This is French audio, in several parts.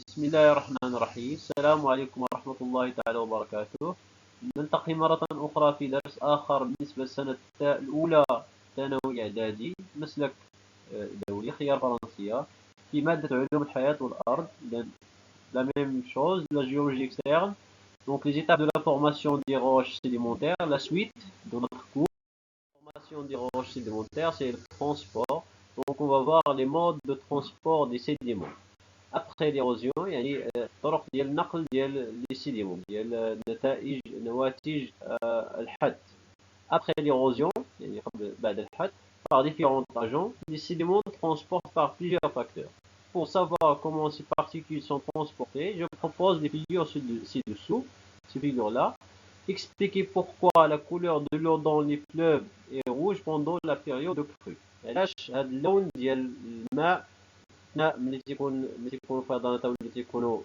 بسم الله الرحمن الرحيم. السلام عليكم ورحمة الله تعالى وبركاته. نلتقي مرة أخرى في درس آخر بالنسبة للسنة الأولى ثانوي إعدادي مسلك دولي خيار فرنسية في مادة علوم الحياة والأرض. La même chose, la géologie externe. Donc les étapes de la formation des roches sédimentaires. La suite de notre cours. La formation des roches sédimentaires, c'est le transport. Donc on va voir les modes de transport des sédiments. Après l'érosion يعني الطرق ديال النقل ديال لي سيديمون ديال نواتج الحد. Après l'érosion يعني بعد الحد par différents agents, les sédiments transportent par plusieurs facteurs. Pour savoir comment ces particules sont transportées, je propose les figures ci-dessous, ces figures-là. Expliquer pourquoi la couleur de l'eau dans les fleuves est rouge pendant la période de crue. علاش هذا اللون ديال الماء ملي تيكونوا فيضانات أو ملي تيكونوا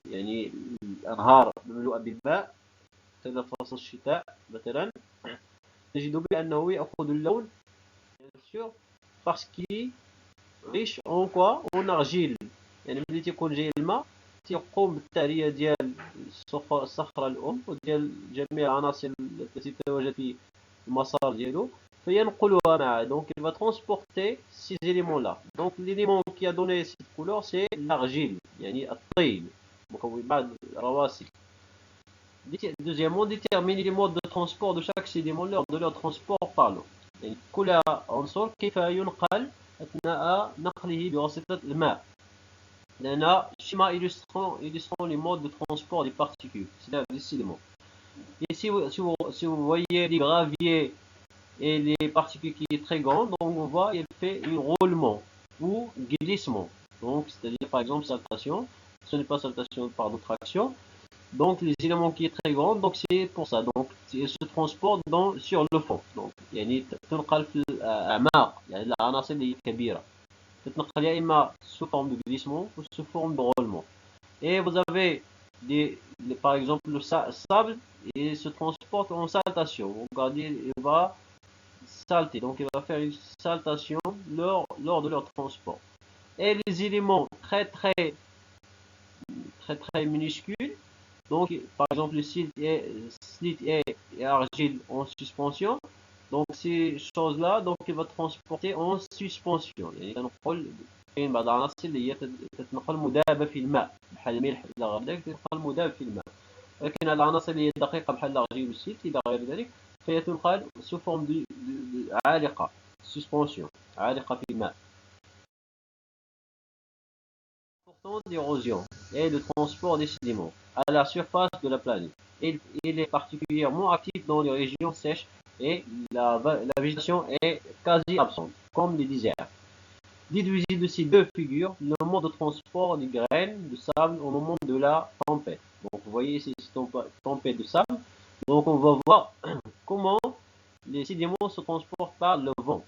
يعني الأنهار مملوءة بالماء مثلا في فصل الشتاء مثلا نجد بأنه يأخذ اللون bien sûr parce qu'il riche en quoi en argile. يعني ملي تيكون جاي الماء تيقوم بالتعرية ديال الصخرة الأم وديال جميع العناصر التي تتواجد في المسار ديالو فينقلها معه. Donc il va transporter ces éléments là. Donc l'élément qui a donné cette couleur c'est l'argile يعني الطين مكونات الرواسب. Deuxièmement, déterminer les modes de transport de chaque sédiment lors de leur transport par l'eau. يعني كل عنصر كيف ينقل أثناء نقله بواسطة الماء. لأن schéma illustrant les modes de transport des particules, c'est-à-dire des sédiments. Et si vous voyez les graviers et les particules qui est très grande, donc on voit il fait un roulement ou glissement. Donc c'est-à-dire par exemple saltation, ce n'est pas saltation par traction. Donc les éléments qui est très grand, donc c'est pour ça. Donc il se transporte sur le fond. Donc يعني تنقل في الأعماق يعني العناصر اللي كبيرة تتنقل يا إما sous forme de glissement ou sous forme de roulement. Et vous avez par exemple le sable, il se transporte en saltation. Vous regardez, il va salter, donc il va faire une saltation lors de leur transport. Et les éléments très minuscules, donc par exemple le slite et argile en suspension, donc ces choses-là donc il va transporter en suspension. يعني كنقول كاين بعض العناصر اللي هي تتنقل مذابه في الماء بحال الملح الى غير ذلك تتنقل مذاب في الماء، ولكن هذه العناصر اللي هي دقيقه بحال الارجيل والسلت الى غير ذلك فهي تنقل سو فورم عالقه suspension عالقه في الماء. D'érosion et de transport des sédiments à la surface de la planète. Il est particulièrement actif dans les régions sèches et la végétation est quasi absente, comme les déserts. Déduisez de ces deux figures le mode de transport des graines de sable au moment de la tempête. Donc vous voyez ici cette tempête de sable. Donc on va voir comment les sédiments se transportent par le vent.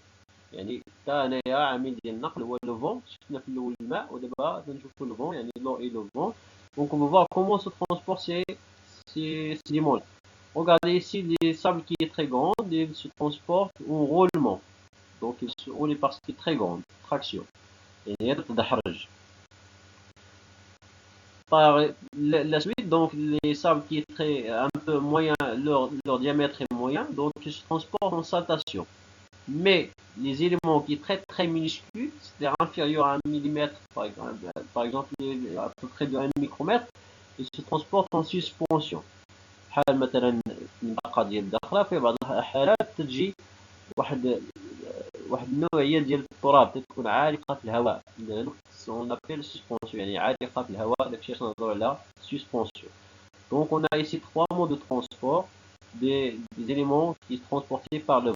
يعني حتى هنايا عامل ديال النقل هو لو فون. شفنا في الاول الماء ودابا تنشوفوا لو فون يعني لو اي لو فون. Donc on va voir comment se transportent ces sédiments. Regardez ici les sables qui est très grande, ils se transportent en roulement. Donc ils se roulent parce qu'il est très grande, traction. يعني هي تتدحرج. Par la suite, donc les sables qui est très un peu moyen, leur diamètre est moyen, donc ils se transportent en saltation. Mais les éléments qui sont très minuscules, c'est-à-dire inférieurs à 1 millimètre, par exemple à peu près de 1 micromètre, ils se transportent en suspension. بحال مثلا المنطقة ديال الداخلة في بعض الحالات تجي واحد النوعية ديال التراب تكون عالقة في الهواء، on appelle suspension يعني عالقة في الهواء، داكشي علاش نهضروا على suspension. Donc on a ici trois modes de transport des éléments qui sont transportés par le.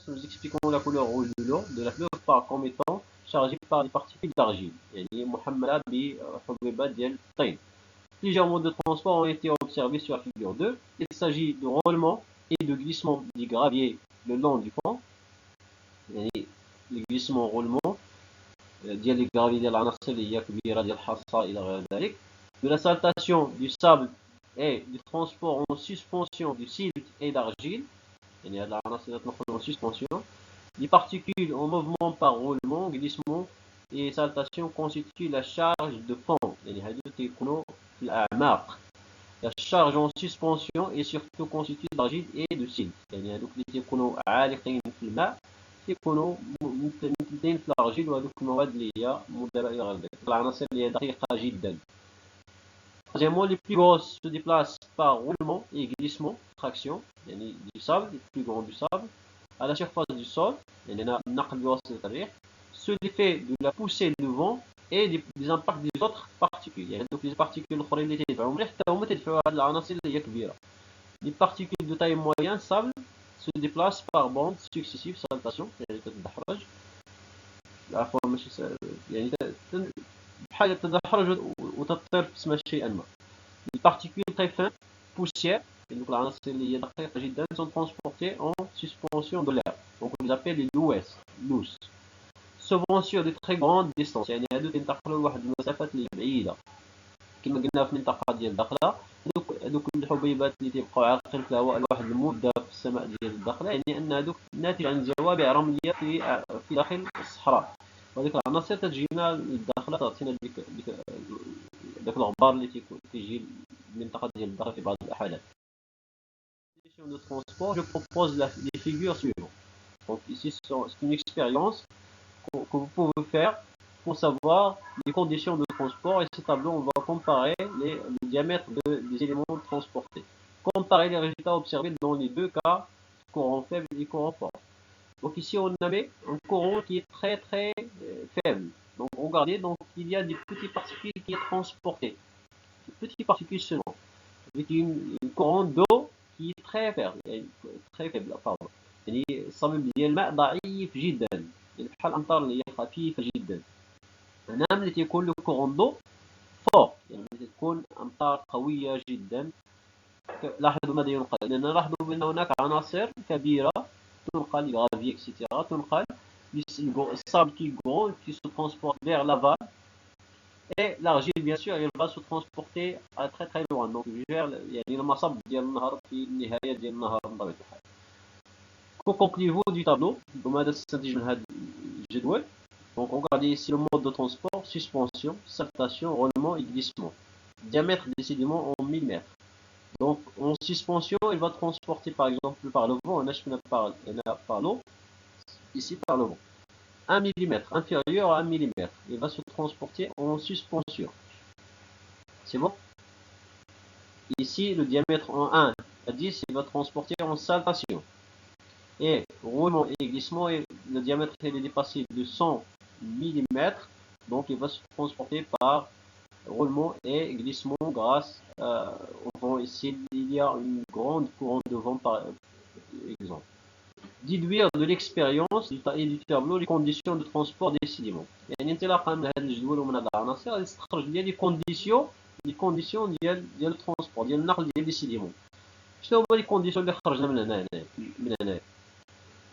Nous expliquons la couleur rouge de l'eau de la fleuve par comme étant chargée par des particules d'argile. يعني محملة بحبيبات ديال الطين. Plusieurs modes de transport ont été observés sur la figure 2. Il s'agit de roulement et de glissement des graviers le long du pont. يعني الجليسمون roulement ديال les graviers ديال العناصر اللي هي كبيرة ديال الحصى إلى غير ذلك. De la saltation du sable et du transport en suspension du silt et d'argile. يعني هاد العناصر تنقل en suspension. Les particules en mouvement par roulement, glissement et saltation constituent la charge de fond. يعني هادو تيكونوا في الأعماق. La charge en suspension est surtout constituée d'argile et de silt. يعني هادوك اللي تيكونوا عالقين في الماء تيكونوا ممتدين في الأرجيل وهذوك المواد اللي هي مدربة إلى غير ذلك. العناصر اللي هي دقيقة جدا. Troisièmement, les plus grosses se déplacent par roulement et glissement, traction, يعني du sable, les plus grands du sable, à la surface du sol, يعني نقل بواسطة الريح, sous l'effet de la poussée du vent et des impacts des autres particules. يعني donc les particules الأخرين اللي تدفعهم الريح حتى هما تدفعوا هاد العناصر اللي هي كبيرة. Les particules de taille moyenne, sable, se déplacent par bandes successives, saltation, يعني تتدحرج. عفوا ماشي يعني بحال تتدحرج وتطير تسمى شيئا ما. Les particules très fines, poussière, donc العناصر اللي هي دقيقة جدا, sont transportées en suspension de l'air. Donc on les appelle les loose. Souvent sur de très grandes distances, يعني هادو تنتقلوا لواحد المسافات اللي بعيدة. كما قلنا في المنطقة ديال الداخلة هذوك الحبيبات اللي تيبقاو عالقين في الهواء لواحد المدة في السماء ديال الداخلة, يعني أن هذوك ناتج عن زوابع رملية في داخل الصحراء, وهذيك العناصر تجينا للداخلة تعطينا داك الغبار اللي تيجي المنطقة ديال الداخل في بعض الحالات. De transport, je propose les figures suivantes. Donc ici c'est une expérience que vous pouvez faire pour savoir les conditions de transport, et ce tableau on va comparer le diamètre des éléments transportés. Comparer les résultats observés dans les deux cas, courant faible et courant fort. Donc ici on avait un courant qui est très faible. Donc regardez, donc il y a des petites particules qui est transportées. Des petites particules seulement. Avec une courant d'eau qui est très faible, pardon. يعني الصميم ديال الماء ضعيف جدا, يعني بحال الامطار اللي هي خفيفه جدا. هنا ملي تيكون لو كورون دو فور, يعني ملي تكون امطار قويه جدا, لاحظوا ماذا ينقل, لان لاحظوا بان هناك عناصر كبيره تنقل, غافي اكسيتيرا, تنقل الصابل qui est gros qui se transporte vers l'aval, et l'argile bien sûr il va se transporter à très loin, donc vers يعني المصب ديال النهر في النهايه ديال النهر بطبيعه الحال. Concluez-vous du tableau, بماذا تستنتج من هذا الجدول. Donc regardez ici le mode de transport, suspension, saltation, roulement et glissement. Diamètre des sédiments en millimètres. Donc en suspension, il va transporter par exemple par le vent, par l'eau, ici par le vent. 1 mm, inférieur à 1 mm, il va se transporter en suspension. C'est bon. Ici, le diamètre en 1 à 10, il va transporter en saltation. Et roulement et glissement, et le diamètre est dépassé de 100 mm, donc il va se transporter par roulement et glissement grâce au vent. Ici, il y a une grande courante de vent par exemple. Déduire de l'expérience et du tableau les conditions de transport des sédiments. يعني انطلاقا من هذا الجدول ومن هذه العناصر يستخرج لي لي كونديسيون ديال الترونسبور, ديال النقل ديال لي سيديمون. شنو هما لي كونديسيون اللي خرجنا من هنا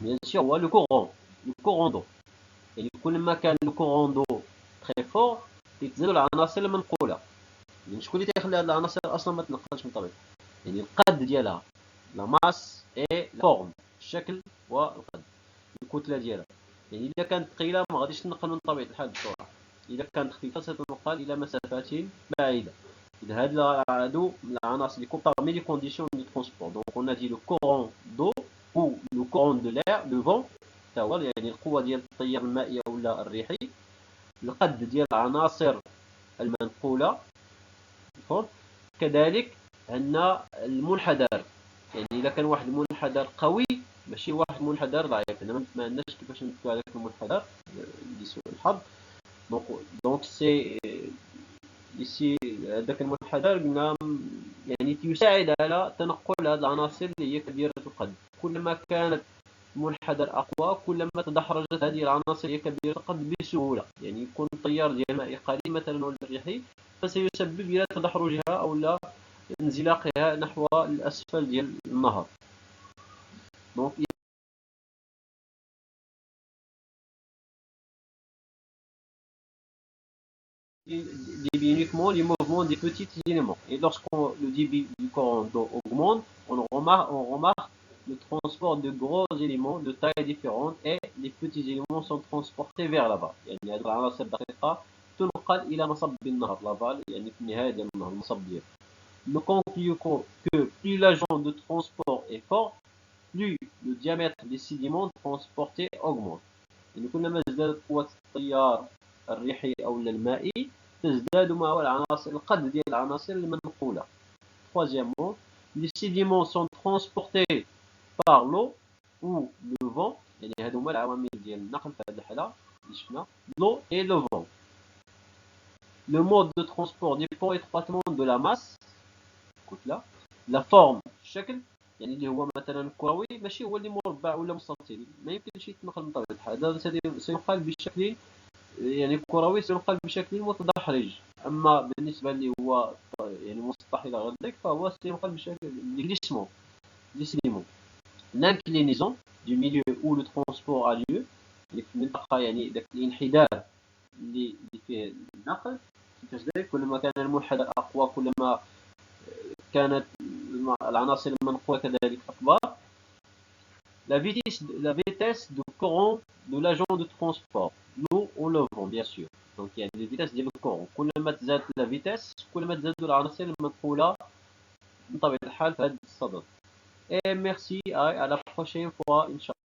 bien sûr هو لو كورون دو, يعني كل ما كان لو كورون دو تري فور يتزادوا العناصر المنقوله. يعني شكون اللي تيخلي هاد العناصر اصلا ما تنقلش من طبيعتها, يعني القد ديالها, لا ماس اي فورم, الشكل والقد, الكتله ديالها. يعني اذا كانت ثقيله ما غاديش تنقل من طبيعه الحال بسرعه, اذا كانت خفيفه ستنقل الى مسافات بعيده. اذا هادو العناصر اللي كون parmi les conditions de transport. Donc on a dit le courant d'eau ou le courant de l'air, le vent, يعني القوه ديال التيار المائي ولا الريحي, القد ديال العناصر المنقوله, كذلك عندنا المنحدر, يعني اذا كان واحد المنحدر قوي ماشي واحد منحدر ضعيف, هنا ما عندناش كيفاش نمثلوا هذاك المنحدر لسوء الحظ. دونك سي ici هذاك المنحدر قلنا يعني يساعد على تنقل هذه العناصر اللي هي كبيرة القد. كلما كانت منحدر أقوى كلما تدحرجت هذه العناصر هي كبيرة القد بسهولة. يعني يكون التيار ديال الماء قليل مثلا ولا الريحي فسيسبب إلى تدحرجها أو لا انزلاقها نحو الأسفل ديال النهر. Donc débit uniquement les mouvements des petits éléments. Et lorsqu'on le débit du courant d'eau augmente, on remarque le transport de gros éléments de taille différente et les petits éléments sont transportés vers là-bas. يعني هذه العناصر الدقيقة تنقل إلى مصب النهر لافال يعني في النهاية ديال النهر المصب ديالو. Nous concluons que plus l'agent de transport est fort, plus le diamètre des sédiments transportés augmente. يعني كلما ازدادت قوة التيار الريحي أو المائي تزداد معه العناصر القدر ديال العناصر المنقولة. Troisièmement, les sédiments sont transportés par l'eau ou le vent. يعني هادو هما العوامل ديال النقل في هذه الحالة اللي شفنا l'eau et le vent. Le mode de transport dépend étroitement de la masse كتلة لا فورم الشكل يعني اللي هو مثلا كروي ماشي هو اللي مربع ولا مستطيل ما يمكنش يتنقل بطبيعة الحال هذا سينقل بشكل يعني كروي سينقل بشكل متدحرج اما بالنسبه اللي هو يعني مسطح الى غير ذلك فهو سينقل بشكل glissement. L'inclinaison du milieu où le transport a lieu اللي في المنطقه يعني ذاك الانحدار اللي فيه النقل كيفاش ذلك كلما كان المنحدر اقوى كلما كانت العناصر المنقولة كذلك أكبر. La vitesse de courant de l'agent de transport l'eau ou le vent bien sûr donc يعني الفيتاس ديال الكورون كلما تزاد لا فيتاس كلما تزادوا العناصر المنقولة بطبيعة الحال في هذا الصدد. Et merci à la prochaine fois إن شاء الله.